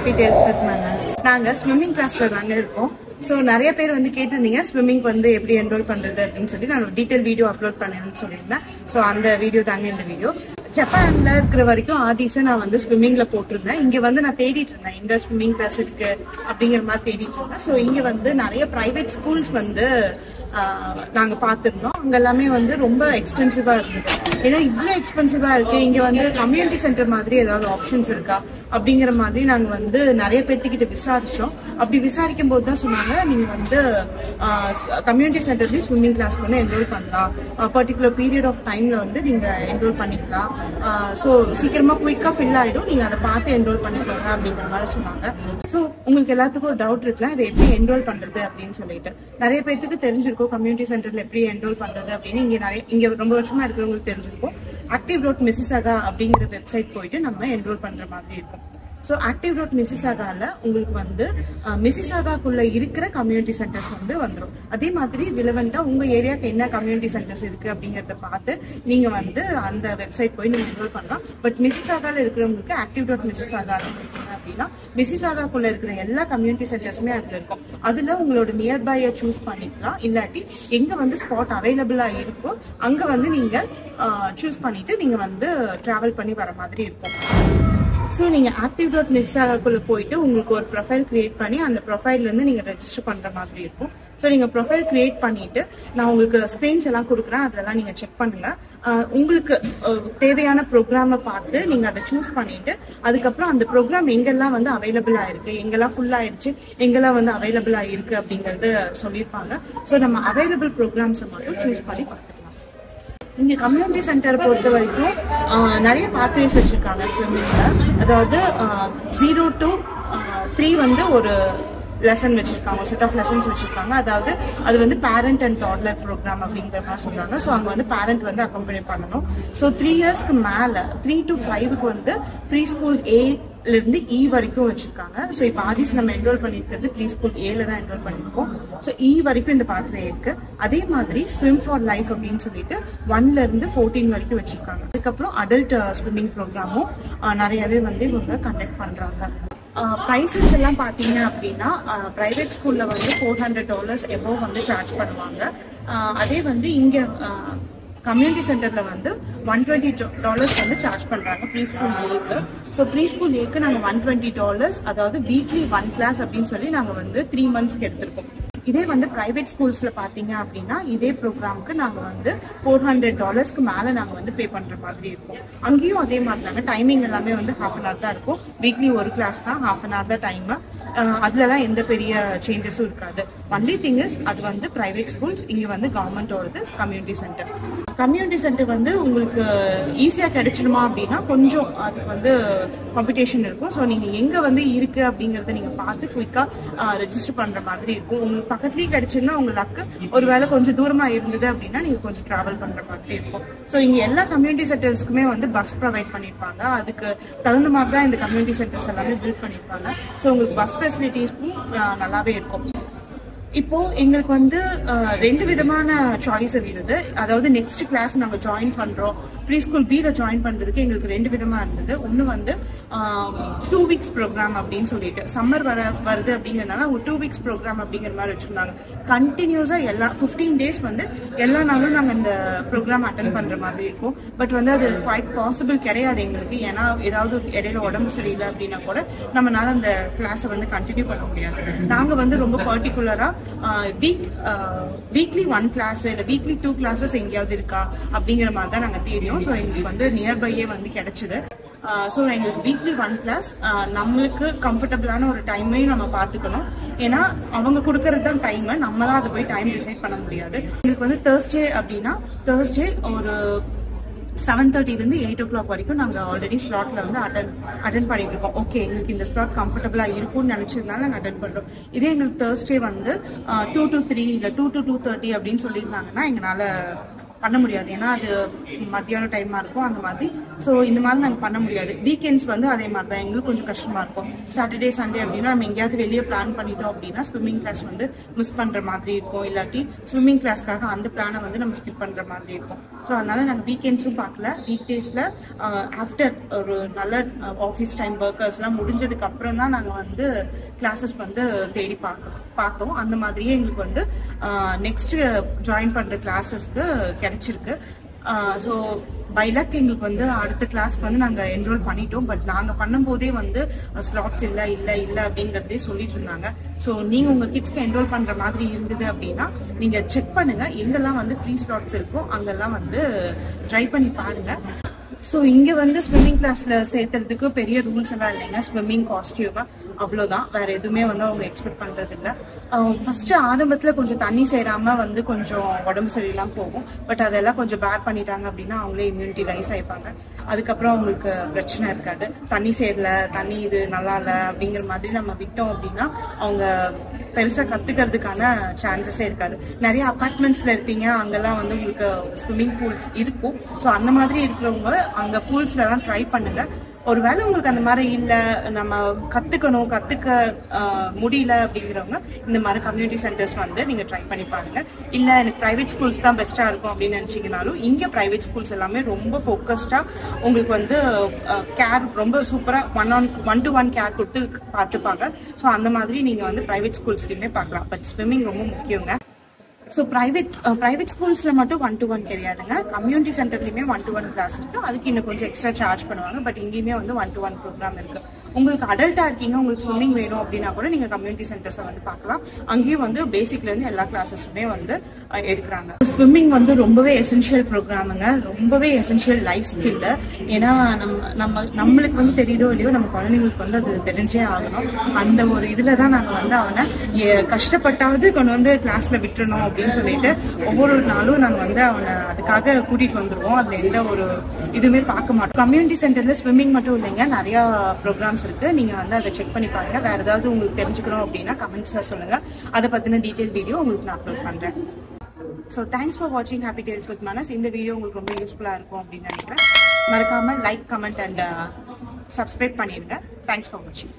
Happy Tales with Manas. நாங்க swimming கிளாஸ்ல தாங்க இருக்கோம். ஸோ நிறைய பேர் வந்து கேட்டிருந்தீங்க ஸ்விம்மிங் வந்து எப்படி என்ரோல் பண்றது அப்படின்னு சொல்லி நான் ஒரு டீட்டெயில் வீடியோ அப்லோட் பண்ணேன்னு சொல்லியிருந்தேன். ஸோ அந்த வீடியோ தாங்க இந்த வீடியோ. ஜப்பான்ல இருக்கிற வரைக்கும் ஆதிசை நான் வந்து ஸ்விம்மிங்ல போட்டிருந்தேன். இங்க வந்து நான் தேடிட்டு இருந்தேன் எங்க ஸ்விம்மிங் கிளாஸ் இருக்கு அப்படிங்கிற மாதிரி தேடிட்டு இருந்தேன். ஸோ இங்க வந்து நிறைய பிரைவேட் ஸ்கூல்ஸ் வந்து நாங்க பார்த்துருந்தோம். அங்க எல்லாமே வந்து ரொம்ப எக்ஸ்பென்சிவா இருந்தது. ஏன்னா இவ்வளோ எக்ஸ்பென்சிவா இருக்கு, இங்க வந்து கம்யூனிட்டி சென்டர் மாதிரி ஏதாவது ஆப்ஷன்ஸ் இருக்கா அப்படிங்கிற மாதிரி நாங்க வந்து நிறைய பேர்த்துக்கிட்ட விசாரிச்சோம். அப்படி விசாரிக்கும் போது தான் சொன்னாங்க, நீங்க வந்து கம்யூனிட்டி சென்டர்லயும் ஸ்விம்மிங் கிளாஸ்க்கு வந்து என்ரோல் பண்ணலாம், பர்டிகுலர் பீரியட் ஆஃப் டைம்ல வந்து நீங்க என்ரோல் பண்ணிக்கலாம். ஸோ சீக்கிரமா குயிக்கா ஃபில் ஆயிடும், நீங்க அதை பார்த்து என்ரோல் பண்ணிக்கோங்க அப்படிங்கிற மாதிரி சொன்னாங்க. ஸோ உங்களுக்கு எல்லாத்துக்கும் ஒரு டவுட் இருக்குல்ல, அதை எப்படி என்ரோல் பண்றது அப்படின்னு சொல்லிட்டு. நிறைய பேருக்கு தெரிஞ்சிருக்கும் கம்யூனிட்டி சென்டர்ல எப்படி என்ரோல் பண்றது அப்படின்னு. இங்க ரொம்ப வருஷமா இருக்கிறவங்களுக்கு தெரிஞ்சிருக்கும். active.mississauga அப்படிங்கிற வெப்சைட் போயிட்டு நம்ம என்ரோல் பண்ற மாதிரி இருக்கும். ஸோ active.mississaugaல உங்களுக்கு வந்து மிசிசாகாக்குள்ள இருக்கிற கம்யூனிட்டி சென்டர்ஸ் வந்து வந்துடும். அதே மாதிரி ரிலவெண்டா உங்க ஏரியாவுக்கு என்ன கம்யூனிட்டி சென்டர்ஸ் இருக்கு அப்படிங்கறத பார்த்து நீங்க வந்து அந்த வெப்சைட் போய் நீங்க என்ரோல் பண்ணலாம். பட் மிசிசாகால இருக்கிறவங்களுக்கு active.mississauga அப்படின்னா மிசிசாகாக்குள்ள இருக்கிற எல்லா கம்யூனிட்டி சென்டர்ஸுமே அதுல இருக்கும். அதுல உங்களோட நியர்பையை சூஸ் பண்ணிக்கலாம். இல்லாட்டி எங்க வந்து ஸ்பாட் அவைலபிளா இருக்கோ அங்க வந்து நீங்க சூஸ் பண்ணிட்டு நீங்க வந்து டிராவல் பண்ணி வர மாதிரி இருக்கும். ஸோ நீங்கள் active.mississaugaக்குள்ள போயிட்டு உங்களுக்கு ஒரு ப்ரொஃபைல் கிரியேட் பண்ணி அந்த ப்ரொஃபைல்லேருந்து நீங்கள் ரெஜிஸ்டர் பண்ணுற மாதிரி இருக்கும். ஸோ நீங்கள் ப்ரொஃபைல் கிரியேட் பண்ணிட்டு நான் உங்களுக்கு ஸ்க்ரீன்ஸ் எல்லாம் கொடுக்குறேன், அதெல்லாம் நீங்கள் செக் பண்ணுங்க. உங்களுக்கு தேவையான ப்ரோக்ராமை பார்த்து நீங்கள் அதை சூஸ் பண்ணிட்டு அதுக்கப்புறம் அந்த ப்ரோக்ராம் எங்கெல்லாம் வந்து அவைலபிளாக இருக்கு, எங்கெல்லாம் ஃபுல் ஆயிடுச்சு, எங்கெல்லாம் வந்து அவைலபிளாக இருக்கு அப்படிங்கிறது சொல்லியிருப்பாங்க. ஸோ நம்ம அவைலபிள் ப்ரோக்ராம்ஸை மட்டும் சூஸ் பண்ணி பார்த்துக்கலாம். இங்க கம்யூனிட்டி சென்டரை பொறுத்த வரைக்கும் நிறைய பாத்வேஸ் வச்சிருக்காங்க ஸ்விம்மிங்ல. அதாவது 0 to 3 வந்து ஒரு லெசன் வச்சிருக்காங்க, செட் ஆஃப் லெசன்ஸ் வச்சிருக்காங்க. அதாவது அது வந்து பேரண்ட் அண்ட் டாட்லர் ப்ரோக்ராம் அப்படிங்கிற மாதிரி சொல்றாங்க. ஸோ அங்கே வந்து பேரண்ட் வந்து அக்கம்பெனி பண்ணணும். ஸோ 3 இயர்ஸ்க்கு மேலே 3 to 5க்கு வந்து ப்ரீ ஸ்கூல் ஏலேருந்து இ வரைக்கும் வச்சிருக்காங்க. ஸோ இப்போ ஆதிஸ் நம்ம என்ரோல் பண்ணிருக்கிறது ப்ரீ ஸ்கூல் ஏல தான் என்ரோல் பண்ணியிருக்கோம். ஸோ இ வரைக்கும் இந்த பாத்வே இருக்கு. அதே மாதிரி ஸ்விம் ஃபார் லைஃப் அப்படின்னு சொல்லிட்டு 1லேருந்து 14 வரைக்கும் வச்சிருக்காங்க. அதுக்கப்புறம் அடல்ட் ஸ்விம்மிங் ப்ரோக்ராமும் நிறையவே வந்து இவங்க கண்டக்ட் பண்றாங்க. ப்ரைஸஸ் எல்லாம் பார்த்தீங்க அப்படின்னா ப்ரைவேட் ஸ்கூலில் வந்து $400 எபோவ் வந்து சார்ஜ் பண்ணுவாங்க. அதே வந்து இங்கே கம்யூனிட்டி சென்டரில் வந்து $120 வந்து சார்ஜ் பண்ணுறாங்க ப்ரீ ஸ்கூல் ஏக்கு. ஸோ ப்ரீ ஸ்கூல் ஏக்கு நாங்கள் $120, அதாவது வீக்லி 1 கிளாஸ் அப்படின்னு சொல்லி நாங்கள் வந்து 3 மந்த்ஸ்க்கு எடுத்திருக்கோம். இதே வந்து பிரைவேட் ஸ்கூல்ஸ்ல பாத்தீங்க அப்படின்னா இதே ப்ரோக்ராமுக்கு நாங்க வந்து $400 மேல நாங்க வந்து பே பண்ற மாதிரி இருக்கும். அங்கேயும் அதே மாதிரி தாங்க, டைமிங் எல்லாமே வந்து ½ an hour தான் இருக்கும். வீக்லி ஒரு கிளாஸ் தான், ½ an hour தான் டைம். அதுலலாம் எந்த பெரிய சேஞ்சஸும் இருக்காது. ஒன்லி திங் இஸ் அது வந்து பிரைவேட் ஸ்கூல்ஸ், இங்க வந்து கவர்மெண்டோடது கம்யூனிட்டி சென்டர். கம்யூனிட்டி சென்டர் வந்து உங்களுக்கு ஈஸியாக கிடைச்சிடுமா அப்படின்னா கொஞ்சம் அதுக்கு வந்து காம்படிஷன் இருக்கும். ஸோ நீங்கள் எங்கே வந்து இருக்குது அப்படிங்கிறத நீங்கள் பார்த்து குயிக்காக ரெஜிஸ்டர் பண்ணுற மாதிரி இருக்கும். உங்களுக்கு பக்கத்துலேயே கிடைச்சிருந்தா உங்கள் லக்கு, ஒரு வேளை கொஞ்சம் தூரமாக இருந்தது அப்படின்னா நீங்கள் கொஞ்சம் ட்ராவல் பண்ணுற மாதிரி இருக்கும். ஸோ இங்கே எல்லா கம்யூனிட்டி சென்டர்ஸ்க்குமே வந்து பஸ் ப்ரொவைட் பண்ணியிருப்பாங்க. அதுக்கு தகுந்த மாதிரி தான் இந்த கம்யூனிட்டி சென்டர்ஸ் எல்லாமே பில்ட் பண்ணியிருப்பாங்க. ஸோ உங்களுக்கு பஸ் ஃபெசிலிட்டிஸும் நல்லாவே இருக்கும். இப்போ எங்களுக்கு வந்து 2 விதமான சாய்ஸ் இருந்தது. அதாவது நெக்ஸ்ட் கிளாஸ் நாங்கள் ஜாயின் பண்றோம், ப்ரீ ஸ்கூல் பியில் ஜாயின் பண்றதுக்கு எங்களுக்கு 2 விதமா இருந்தது. ஒன்று வந்து 2 weeks ப்ரோக்ராம் அப்படின்னு சொல்லிட்டு, சம்மர் வருது அப்படிங்கிறதுனால ஒரு 2 weeks ப்ரோக்ராம் அப்படிங்கிற மாதிரி வச்சிருந்தாங்க. கண்டினியூஸா எல்லா 15 days வந்து எல்லா நாளும் நாங்கள் இந்த ப்ரோக்ராம் அட்டன் பண்ற மாதிரி இருக்கும். பட் வந்து அது குவைட் பாசிபிள் கிடையாது எங்களுக்கு. ஏன்னா ஏதாவது இடையில உடம்பு சரியில்லை அப்படின்னா கூட நம்மளால அந்த கிளாஸை வந்து கண்டினியூ பண்ண முடியாது. நாங்கள் வந்து ரொம்ப பர்டிகுலரா வீக்லி 1 கிளாஸ் இல்லை வீக்லி 2 classes எங்கேயாவது இருக்கா அப்படிங்கிற மாதிரி தான் நாங்கள் தேடியோம். ஸோ எங்களுக்கு வந்து நியர்பையே வந்து கிடைச்சிது. ஸோ எங்களுக்கு வீக்லி 1 கிளாஸ் நம்மளுக்கு கம்ஃபர்டபுளான ஒரு டைமையும் நம்ம பார்த்துக்கணும். ஏன்னா அவங்க கொடுக்கறது தான் டைமை, நம்மளாம் அதை போய் டைம் டிசைட் பண்ண முடியாது. எங்களுக்கு வந்து தேர்ஸ்டே அப்படின்னா தேர்ஸ்டே ஒரு 7:30 to 8 o'clock வரைக்கும் நாங்கள் ஆல்ரெடி ஸ்லாட்ல வந்து அட்டன் பண்ணிட்டு இருக்கோம். ஓகே, எங்களுக்கு இந்த ஸ்லாட் கம்ஃபர்டபுளாக இருக்கும்னு நினைச்சதுனால நாங்கள் அட்டன் பண்ணுறோம். இதே எங்களுக்கு தேர்ஸ்டே வந்து 2 to 3 இல்லை 2 to 2:30 அப்படின்னு சொல்லியிருந்தாங்கன்னா எங்களால் பண்ண முடியாது. ஏன்னா அது மத்தியான டைமாக இருக்கும் அந்த மாதிரி. ஸோ இந்த மாதிரி நாங்கள் பண்ண முடியாது. வீக்கெண்ட்ஸ் வந்து அதே மாதிரி தான் எங்களுக்கு கொஞ்சம் கஷ்டமாக இருக்கும். சாட்டர்டே சண்டே அப்படின்னா நம்ம எங்கேயாவது வெளியே பிளான் பண்ணிட்டோம் அப்படின்னா ஸ்விம்மிங் கிளாஸ் வந்து மிஸ் பண்ணுற மாதிரி இருக்கும். இல்லாட்டி ஸ்விம்மிங் கிளாஸ்க்காக அந்த பிளானை வந்து நம்ம ஸ்கிப் பண்ணுற மாதிரி இருக்கும். ஸோ அதனால நாங்கள் வீக்கெண்ட்ஸும் பார்க்கல, வீக் டேஸில் ஆஃப்டர் ஒரு நல்ல ஆஃபீஸ் டைம் ஒர்க்கர்ஸ்லாம் முடிஞ்சதுக்கு அப்புறம் தான் நாங்கள் வந்து கிளாஸஸ் வந்து தேடி பார்த்தோம். அந்த மாதிரியே எங்களுக்கு வந்து நெக்ஸ்ட் ஜாயின் பண்ணுற கிளாஸஸ்க்கு கிடைச்சிருக்கு. ஸோ பைலக் எங்களுக்கு வந்து அடுத்த கிளாஸ்க்கு வந்து நாங்கள் என்ரோல் பண்ணிட்டோம். பட் நாங்கள் பண்ணும்போதே வந்து ஸ்லாட்ஸ் இல்லை அப்படிங்கிறதே சொல்லிட்டு இருந்தாங்க. ஸோ நீங்கள் உங்கள் கிட்ஸ்க்கு என்ரோல் பண்ணுற மாதிரி இருந்தது அப்படின்னா நீங்கள் செக் பண்ணுங்கள், எங்கெல்லாம் வந்து ஃப்ரீ ஸ்லாட்ஸ் இருக்கோ அங்கெல்லாம் வந்து ட்ரை பண்ணி பாருங்கள். ஸோ இங்கே வந்து ஸ்விம்மிங் கிளாஸில் சேர்த்துறதுக்கு பெரிய ரூல்ஸ் எல்லாம் இல்லைங்க. ஸ்விம்மிங் காஸ்டியூமா அவ்வளோதான், வேறு எதுவுமே வந்து அவங்க எக்ஸ்பெக்ட் பண்ணுறது இல்லை. ஃபஸ்ட்டு ஆரம்பத்தில் கொஞ்சம் தண்ணி சேராமல் வந்து கொஞ்சம் உடம்பு சரியில்லாமல் போகும். பட் அதெல்லாம் கொஞ்சம் பேர் பண்ணிட்டாங்க அப்படின்னா அவங்களே இம்யூனிட்டி ரைஸ் ஆகிப்பாங்க. அதுக்கப்புறம் அவங்களுக்கு பிரச்சனை இருக்காது. தண்ணி சேரல, தண்ணி இது நல்லா இல்லை அப்படிங்கிற மாதிரி நம்ம விட்டோம் அப்படின்னா அவங்க பெருசாக கற்றுக்கிறதுக்கான சான்சஸே இருக்காது. நிறைய அப்பார்ட்மெண்ட்ஸில் இருப்பீங்க, அங்கெல்லாம் வந்து உங்களுக்கு ஸ்விம்மிங் பூல்ஸ் இருக்கும். ஸோ அந்த மாதிரி இருக்கிறவங்க அங்கே பூல்ஸ்லாம் ட்ரை பண்ணுங்க. ஒருவேளை உங்களுக்கு அந்த மாதிரி இல்லை, நம்ம கற்றுக்க முடியல அப்படிங்கிறவங்க இந்த மாதிரி கம்யூனிட்டி சென்டர்ஸ் வந்து நீங்கள் ட்ரை பண்ணி பாருங்க. இல்லை எனக்கு ப்ரைவேட் ஸ்கூல்ஸ் தான் பெஸ்ட்டாக இருக்கும் அப்படின்னு நினச்சிங்கனாலும் இங்கே ப்ரைவேட் ஸ்கூல்ஸ் எல்லாமே ரொம்ப ஃபோக்கஸ்டாக உங்களுக்கு வந்து கேர் ரொம்ப சூப்பராக ஒன் டு ஒன் கேர் கொடுத்து பார்த்துப்பாங்க. ஸோ அந்த மாதிரி நீங்கள் வந்து ப்ரைவேட் ஸ்கூல்ஸ்லையுமே பார்க்கலாம். பட் ஸ்விம்மிங் ரொம்ப முக்கியங்க. ஸோ ப்ரைவேட் ஸ்கூல்ஸில் மட்டும் 1-to-1 கிடையாதுங்க. கம்யூனிட்டி சென்டர்லையுமே 1-to-1 கிளாஸ் இருக்குது. அதுக்கு இன்னும் கொஞ்சம் எக்ஸ்ட்ரா சார்ஜ் பண்ணுவாங்க. பட் இங்கேயுமே வந்து 1-to-1 ப்ரோக்ராம் இருக்குது. உங்களுக்கு அடல்ட்டாக இருக்கீங்க, உங்களுக்கு ஸ்விம்மிங் வேணும் அப்படின்னா கூட நீங்கள் கம்யூனிட்டி சென்டர்ஸை வந்து பார்க்கலாம். அங்கேயும் வந்து பேசிக்லேருந்து எல்லா கிளாஸஸுமே வந்து எடுக்கிறாங்க. ஸ்விம்மிங் வந்து ரொம்பவே எசென்ஷியல் ப்ரோக்ராமுங்க, ரொம்பவே எசென்ஷியல் லைஃப் ஸ்கில்லு. ஏன்னா நம்மளுக்கு வந்து தெரியுதோ இல்லையோ நம்ம குழந்தைங்களுக்கு வந்து அது தெரிஞ்சே ஆகணும். அந்த ஒரு இதில் தான் நாங்கள் வந்து அவனை கஷ்டப்பட்டாவது கொண்டு வந்து கிளாஸில் விட்டுறணும் அப்படின்னு சொல்லிட்டு ஒவ்வொரு நாளும் நாங்கள் வந்து அவனை அதுக்காக கூட்டிகிட்டு வந்துடுவோம். அதில் எந்த ஒரு இதுவுமே பார்க்க மாட்டோம். கம்யூனிட்டி சென்டரில் ஸ்விம்மிங் மட்டும் இல்லைங்க, நிறையா ப்ரோக்ராம்ஸ் இருக்குது. நீங்கள் வந்து அதை செக் பண்ணி பாருங்கள். வேறு ஏதாவது உங்களுக்கு தெரிஞ்சுக்கணும் அப்படின்னா கமெண்ட்ஸில் சொல்லுங்கள். அதை பற்றின டீட்டெயில் வீடியோ உங்களுக்கு நான் அப்லோட் பண்ணுறேன். ஸோ தேங்க்ஸ் ஃபார் வாட்சிங் ஹாப்பி டேல்ஸ் வித் மனஸ். இந்த வீடியோ உங்களுக்கு ரொம்ப யூஸ்ஃபுல்லாக இருக்கும் அப்படின்னு நினைக்கிறேன். மறக்காமல் லைக், கமெண்ட் அண்ட் சப்ஸ்கிரைப் பண்ணிடுங்க. தேங்க்ஸ் ஃபார் வாட்சிங்.